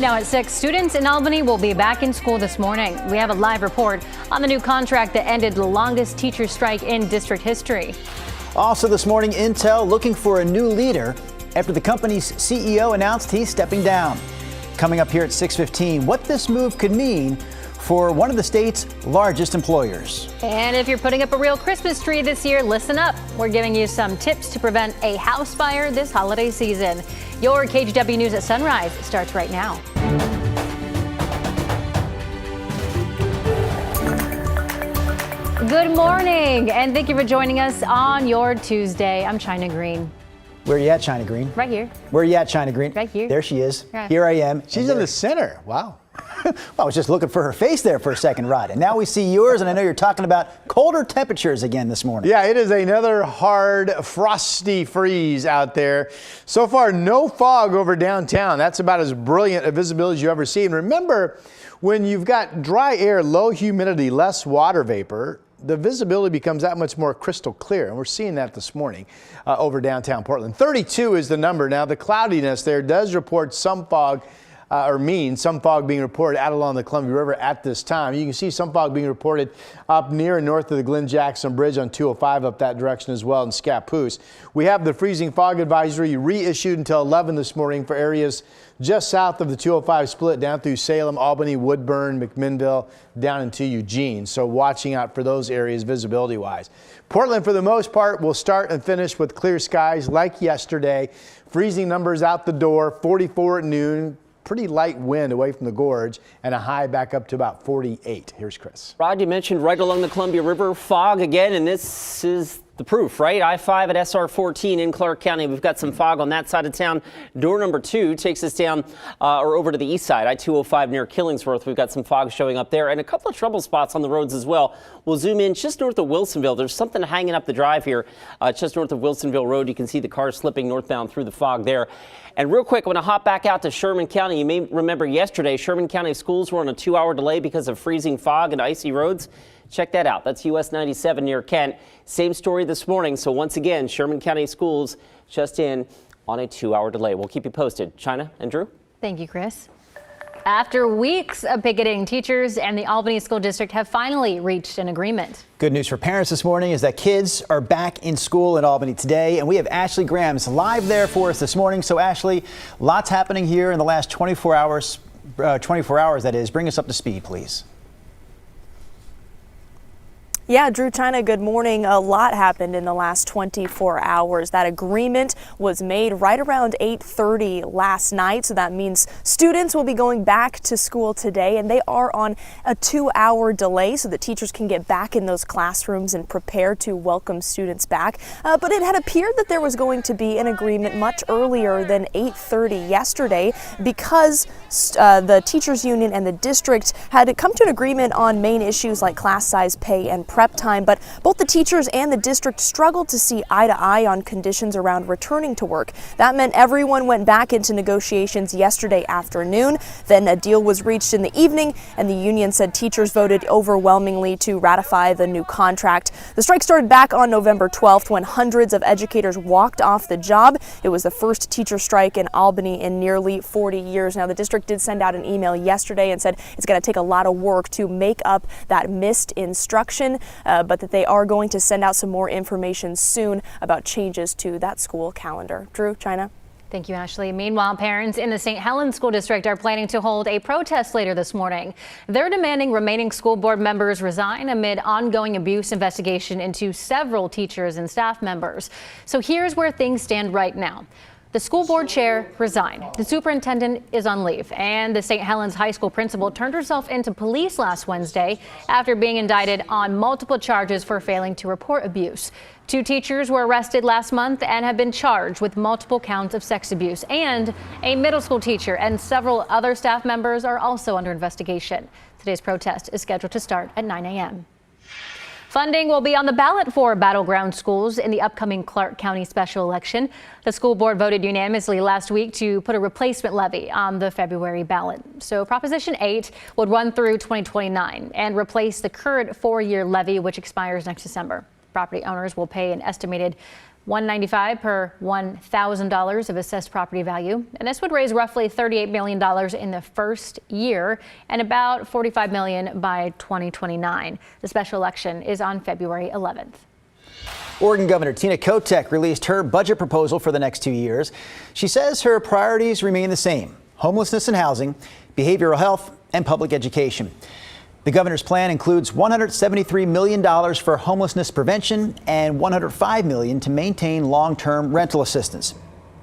Now at 6, students in Albany will be back in school this morning. We have a live report on the new contract that ended the longest teacher strike in district history. Also this morning, Intel looking for a new leader after the company's CEO announced he's stepping down. Coming up here at 6:15, what this move could mean for one of the state's largest employers. And if you're putting up a real Christmas tree this year, listen up. We're giving you some tips to prevent a house fire this holiday season. Your KGW News at Sunrise starts right now. Good morning, and thank you for joining us on your Tuesday. I'm China Green. Where are you at, China Green? Right here. Where are you at, China Green? Right here. There she is. Yeah. Here I am. She's in the center. Wow. Well, I was just looking for her face there for a second, Rod. And now we see yours, and I know you're talking about colder temperatures again this morning. Yeah, it is another hard, frosty freeze out there. So far, no fog over downtown. That's about as brilliant a visibility as you ever see. And remember, when you've got dry air, low humidity, less water vapor, the visibility becomes that much more crystal clear. And we're seeing that this morning over downtown Portland. 32 is the number. Now, the cloudiness there does report some fog. Some fog being reported out along the Columbia River at this time. You can see some fog being reported up near and north of the Glenn Jackson Bridge on 205 up that direction as well in Scappoose. We have the freezing fog advisory reissued until 11 this morning for areas just south of the 205 split down through Salem, Albany, Woodburn, McMinnville, down into Eugene. So watching out for those areas visibility wise. Portland, for the most part, will start and finish with clear skies like yesterday. Freezing numbers out the door, 44 at noon. Pretty light wind away from the gorge and a high back up to about 48. Here's Chris. Rod, you mentioned right along the Columbia River, fog again, and this is the proof, right? I-5 at SR 14 in Clark County. We've got some fog on that side of town. Door number 2 takes us down or over to the east side. I-205 near Killingsworth. We've got some fog showing up there and a couple of trouble spots on the roads as well. We'll zoom in just north of Wilsonville. There's something hanging up the drive here just north of Wilsonville Road. You can see the cars slipping northbound through the fog there. And real quick, I want to hop back out to Sherman County. You may remember yesterday, Sherman County schools were on a 2-hour delay because of freezing fog and icy roads. Check that out. That's US 97 near Kent. Same story this morning. So once again, Sherman County schools just in on a 2-hour delay. We'll keep you posted. China and Drew. Thank you, Chris. After weeks of picketing, teachers and the Albany School District have finally reached an agreement. Good news for parents this morning is that kids are back in school in Albany today, and we have Ashley Grams live there for us this morning. So Ashley, lots happening here in the last 24 hours, that is. Bring us up to speed, please. Yeah, Drew, China, good morning. A lot happened in the last 24 hours. That agreement was made right around 8:30 last night. So that means students will be going back to school today, and they are on a 2-hour delay so that teachers can get back in those classrooms and prepare to welcome students back. But it had appeared that there was going to be an agreement much earlier than 8:30 yesterday because the teachers union and the district had come to an agreement on main issues like class size, pay, and prep time, but both the teachers and the district struggled to see eye to eye on conditions around returning to work. That meant everyone went back into negotiations yesterday afternoon. Then a deal was reached in the evening, and the union said teachers voted overwhelmingly to ratify the new contract. The strike started back on November 12th when hundreds of educators walked off the job. It was the first teacher strike in Albany in nearly 40 years. Now, the district did send out an email yesterday and said it's going to take a lot of work to make up that missed instruction. But that they are going to send out some more information soon about changes to that school calendar. Drew, China. Thank you, Ashley. Meanwhile, parents in the St. Helens School District are planning to hold a protest later this morning. They're demanding remaining school board members resign amid ongoing abuse investigation into several teachers and staff members. So here's where things stand right now. The school board chair resigned. The superintendent is on leave, and the St. Helens High School principal turned herself into police last Wednesday after being indicted on multiple charges for failing to report abuse. 2 teachers were arrested last month and have been charged with multiple counts of sex abuse, and a middle school teacher and several other staff members are also under investigation. Today's protest is scheduled to start at 9 a.m. Funding will be on the ballot for battleground schools in the upcoming Clark County special election. The school board voted unanimously last week to put a replacement levy on the February ballot. So Proposition 8 would run through 2029 and replace the current 4-year levy, which expires next December. Property owners will pay an estimated $195 per $1,000 of assessed property value. And this would raise roughly $38 million in the first year and about $45 million by 2029. The special election is on February 11th. Oregon Governor Tina Kotek released her budget proposal for the next 2 years. She says her priorities remain the same: homelessness and housing, behavioral health, and public education. The governor's plan includes $173 million for homelessness prevention and $105 million to maintain long-term rental assistance.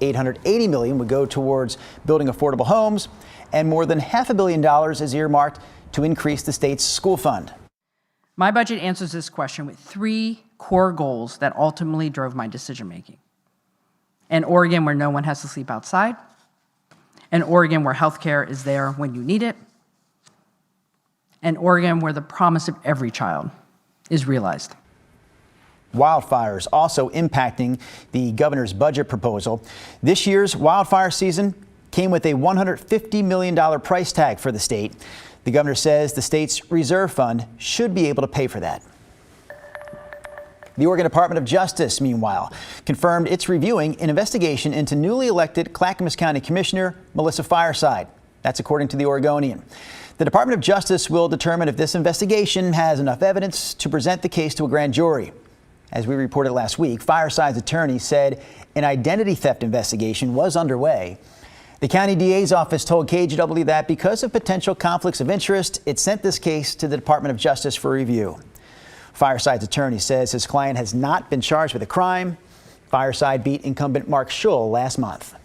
$880 million would go towards building affordable homes, and more than $500 million is earmarked to increase the state's school fund. My budget answers this question with 3 core goals that ultimately drove my decision-making. An Oregon where no one has to sleep outside, an Oregon where healthcare is there when you need it, an Oregon where the promise of every child is realized. Wildfires also impacting the governor's budget proposal. This year's wildfire season came with a $150 million price tag for the state. The governor says the state's reserve fund should be able to pay for that. The Oregon Department of Justice, meanwhile, confirmed it's reviewing an investigation into newly elected Clackamas County Commissioner Melissa Fireside. That's according to the Oregonian. The Department of Justice will determine if this investigation has enough evidence to present the case to a grand jury. As we reported last week, Fireside's attorney said an identity theft investigation was underway. The county DA's office told KGW that because of potential conflicts of interest, it sent this case to the Department of Justice for review. Fireside's attorney says his client has not been charged with a crime. Fireside beat incumbent Mark Schull last month.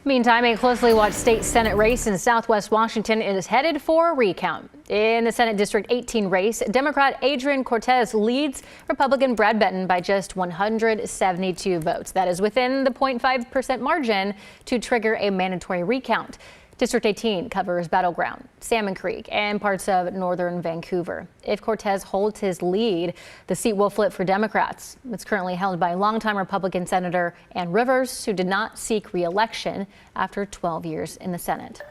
Meantime, a closely watched state Senate race in Southwest Washington is headed for a recount. In the Senate District 18 race, Democrat Adrian Cortez leads Republican Brad Benton by just 172 votes. That is within the 0.5% margin to trigger a mandatory recount. District 18 covers Battleground, Salmon Creek, and parts of northern Vancouver. If Cortez holds his lead, the seat will flip for Democrats. It's currently held by longtime Republican Senator Ann Rivers, who did not seek re-election after 12 years in the Senate.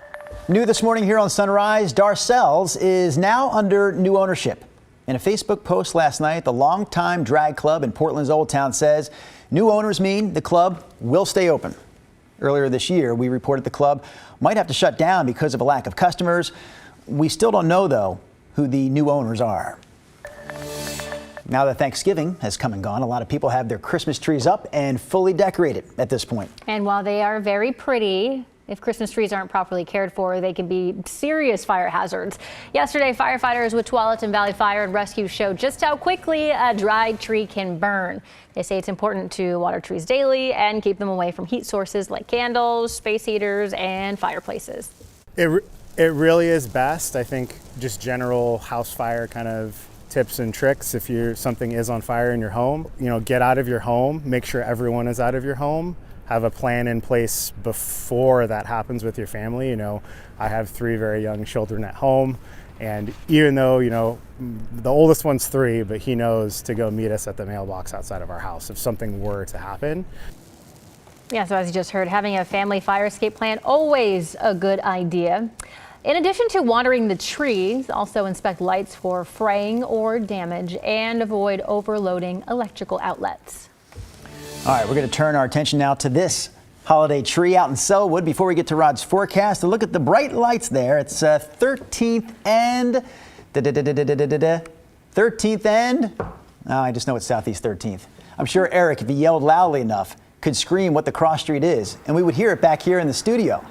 New this morning here on Sunrise, Darcel's is now under new ownership. In a Facebook post last night, the longtime drag club in Portland's Old Town says new owners mean the club will stay open. Earlier this year, we reported the club might have to shut down because of a lack of customers. We still don't know, though, who the new owners are. Now that Thanksgiving has come and gone, a lot of people have their Christmas trees up and fully decorated at this point. And while they are very pretty, if Christmas trees aren't properly cared for, they can be serious fire hazards. Yesterday, firefighters with Tualatin Valley Fire and Rescue showed just how quickly a dried tree can burn. They say it's important to water trees daily and keep them away from heat sources like candles, space heaters, and fireplaces. It really is best. I think just general house fire kind of tips and tricks. If something is on fire in your home, get out of your home, make sure everyone is out of your home. Have a plan in place before that happens with your family. I have 3 very young children at home, and even though, the oldest one's 3, but he knows to go meet us at the mailbox outside of our house if something were to happen. Yeah, so as you just heard, having a family fire escape plan, always a good idea. In addition to watering the trees, also inspect lights for fraying or damage and avoid overloading electrical outlets. All right, we're going to turn our attention now to this holiday tree out in Selwood. Before we get to Rod's forecast, a look at the bright lights there. It's 13th and 13th and I just know it's Southeast 13th. I'm sure Eric, if he yelled loudly enough, could scream what the cross street is, and we would hear it back here in the studio.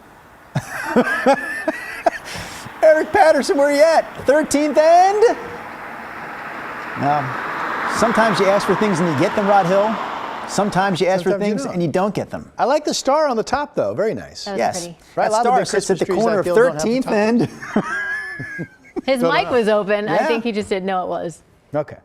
Eric Patterson, where are you at? 13th and? Sometimes you ask for things and you get them, Rod Hill. Sometimes you ask for things and you don't get them. I like the star on the top, though. Very nice. That was Yes. pretty. Right, That star sits at the corner of 13th and. His mic was open. I Yeah. think he just didn't know it was. Okay.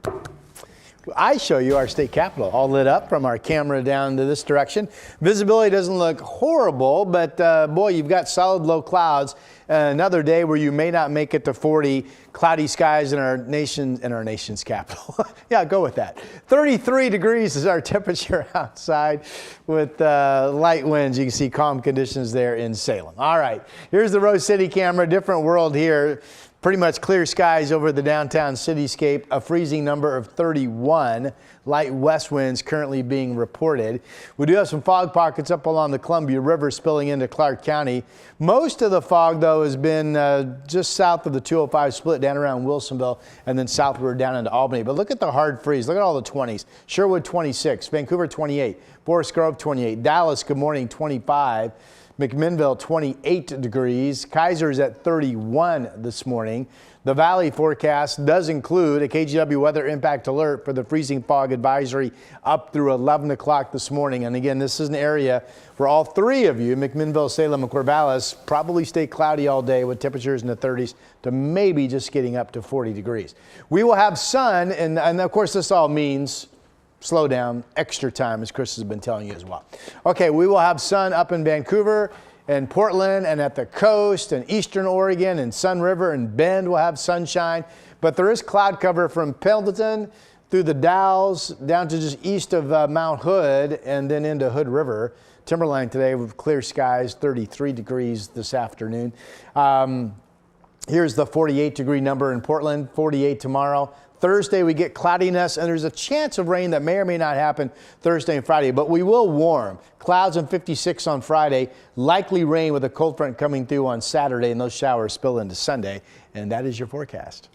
I show you our state capitol all lit up from our camera down to this direction. Visibility doesn't look horrible, but boy, you've got solid low clouds. Another day where you may not make it to 40, cloudy skies in our nation's capital. Yeah, go with that. 33 degrees is our temperature outside with light winds. You can see calm conditions there in Salem. All right, here's the Rose City camera. Different world here. Pretty much clear skies over the downtown cityscape, a freezing number of 31. Light west winds currently being reported. We do have some fog pockets up along the Columbia River spilling into Clark County. Most of the fog, though, has been just south of the 205 split down around Wilsonville and then southward down into Albany. But look at the hard freeze. Look at all the 20s. Sherwood 26, Vancouver 28, Forest Grove 28, Dallas, good morning, 25. McMinnville 28 degrees. Kaiser's at 31 this morning. The Valley forecast does include a KGW weather impact alert for the freezing fog advisory up through 11 o'clock this morning. And again, this is an area where all three of you, McMinnville, Salem, and Corvallis, probably stay cloudy all day with temperatures in the 30s to maybe just getting up to 40 degrees. We will have sun, and of course this all means slow down, extra time, as Chris has been telling you as well. Okay, we will have sun up in Vancouver and Portland and at the coast and eastern Oregon and Sun River and Bend will have sunshine. But there is cloud cover from Pendleton through the Dalles down to just east of Mount Hood and then into Hood River. Timberline today with clear skies, 33 degrees this afternoon. Here's the 48 degree number in Portland, 48 tomorrow. Thursday, we get cloudiness, and there's a chance of rain that may or may not happen Thursday and Friday, but we will warm. Clouds and 56 on Friday, likely rain with a cold front coming through on Saturday, and those showers spill into Sunday, and that is your forecast.